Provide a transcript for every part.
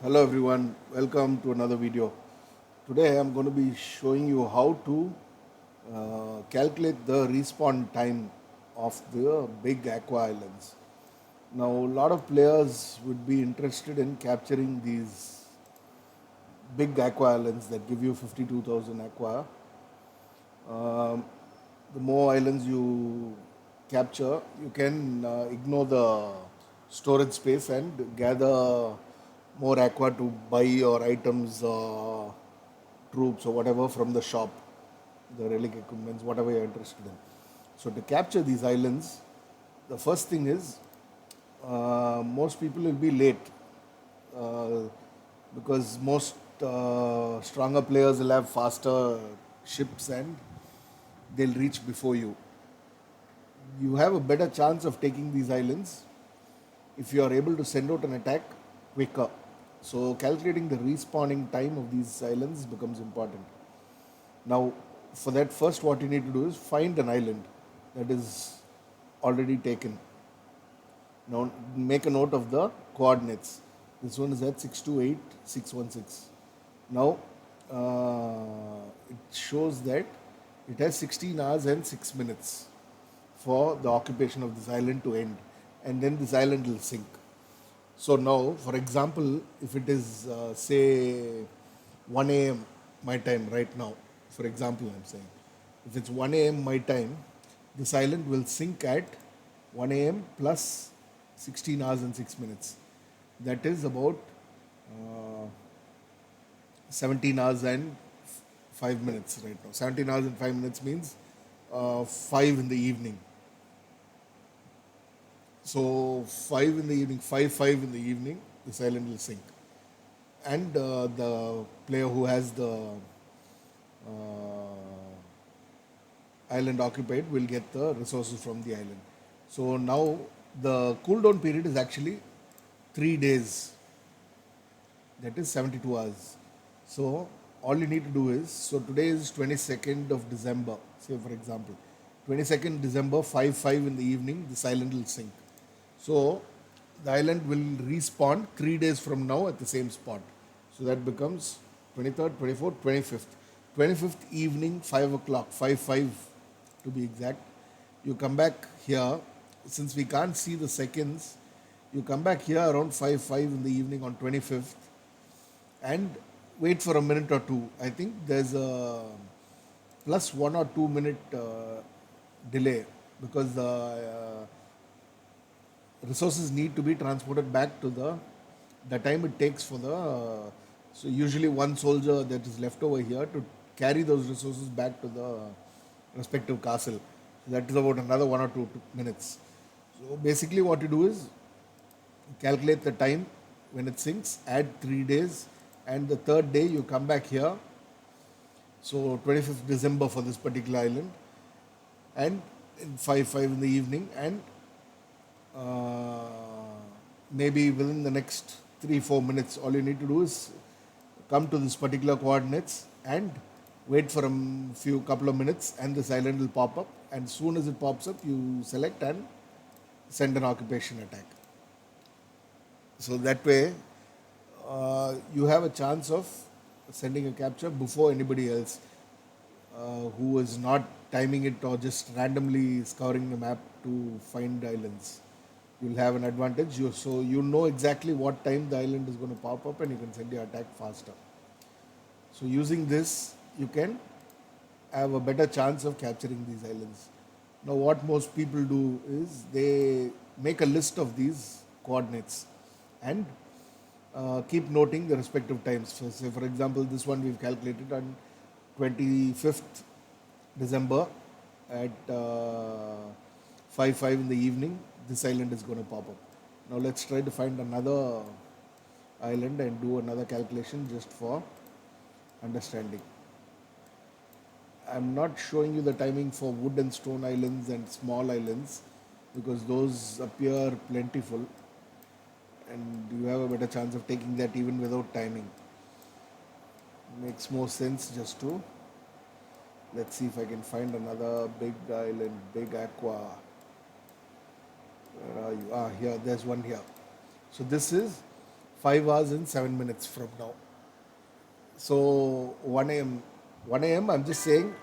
Hello everyone, welcome to another video. Today I'm going to be showing you how to calculate the respawn time of the big aqua islands. Now a lot of players would be interested in capturing these big aqua islands that give you 52,000 aqua. Um, the more islands you capture, you can ignore the storage space and gather more aqua to buy your items, troops, or whatever from the shop, the relic equipments, whatever you're interested in. So, to capture these islands, the first thing is most people will be late uh, because most stronger players will have faster ships and they'll reach before you. You have a better chance of taking these islands if you are able to send out an attack quicker. So calculating the respawning time of these islands becomes important. Now, for that, first what you need to do is find an island that is already taken. Now, make a note of the coordinates. This one is at 628616. Now, it shows that it has 16 hours and 6 minutes for the occupation of this island to end, and then this island will sink. So now, for example, if it is say 1 a.m. my time right now, for example, I'm saying, if it's 1 a.m. my time, this island will sink at 1 a.m. plus 16 hours and 6 minutes. That is about uh, 17 hours and 5 minutes right now. 17 hours and 5 minutes means 5 in the evening. So 5 in the evening, 5 in the evening, this island will sink. And the player who has the island occupied will get the resources from the island. So now the cooldown period is actually 3 days, that is 72 hours. So all you need to do is, so today is 22nd of December, say for example, 22nd December, 5 in the evening, this island will sink. So the island will respawn 3 days from now at the same spot. So that becomes 23rd, 24th, 25th. 25th evening, 5 o'clock, 5 to be exact. You come back here, since we can't see the seconds, you come back here around 5 in the evening on 25th and wait for a minute or two. I think there's a plus 1 or 2 minute delay because the resources need to be transported back to the time it takes for the so usually one soldier that is left over here to carry those resources back to the respective castle. So that is about another 1 or 2 minutes. So basically what you do is calculate the time when it sinks, add 3 days, and the third day you come back here. So 25th December for this particular island, and in 5 in the evening, and maybe within the next 3 4 minutes, all you need to do is come to this particular coordinates and wait for a few couple of minutes, and this island will pop up. And as soon as it pops up, you select and send an occupation attack. So that way, you have a chance of sending a capture before anybody else who is not timing it or just randomly scouring the map to find islands. You'll have an advantage. So you know exactly what time the island is going to pop up and you can send your attack faster. So using this, you can have a better chance of capturing these islands. Now, what most people do is they make a list of these coordinates and keep noting the respective times. So, say for example, this one we've calculated on 25th December at 5 in the evening. This island is going to pop up. Now let's try to find another island and do another calculation just for understanding. I'm not showing you the timing for wood and stone islands and small islands because those appear plentiful and you have a better chance of taking that even without timing. Makes more sense just to, let's see if I can find another big island, big aqua. Where are you? Ah, here, there's one here. So this is 5 hours and 7 minutes from now. So 1 a.m. I'm just saying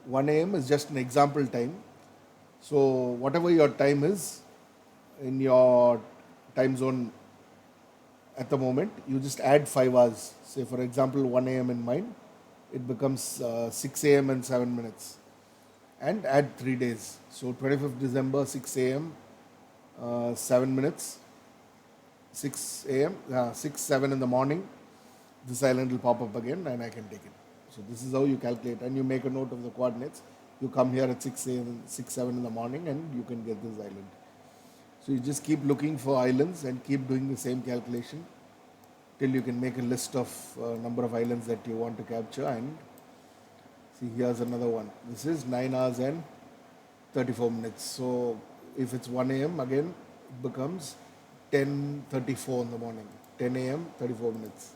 1 a.m. is just an example time. So whatever your time is in your time zone at the moment, you just add 5 hours. Say for example 1 a.m. in mine, it becomes 6 a.m. and 7 minutes, and add 3 days. So 25th December 6 a.m. 7 minutes, 6 a.m. 6 7 in the morning. This island will pop up again and I can take it. So this is how you calculate, and you make a note of the coordinates. You come here at 6 a.m. 6 7 in the morning and you can get this island. So you just keep looking for islands and keep doing the same calculation till you can make a list of number of islands that you want to capture. And see, here's another one. This is 9 hours and 34 minutes. So if it's 1 a.m. again, it becomes 10:34 in the morning. 10 a.m. 34 minutes.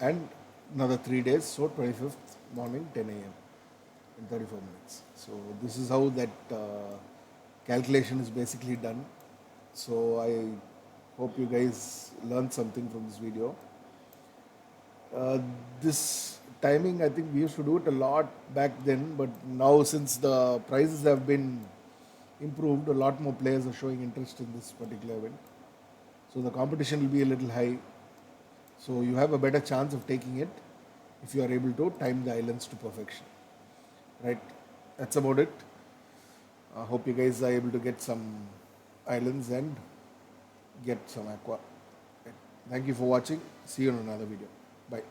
And another 3 days, so 25th morning 10 a.m. and 34 minutes. So this is how that calculation is basically done. So I hope you guys learned something from this video. This timing, I think we used to do it a lot back then, but now since the prices have been improved, a lot more players are showing interest in this particular event. So the competition will be a little high. So you have a better chance of taking it if you are able to time the islands to perfection. Right? That's about it. I hope you guys are able to get some islands and get some aqua. Right. Thank you for watching. See you in another video. Bye.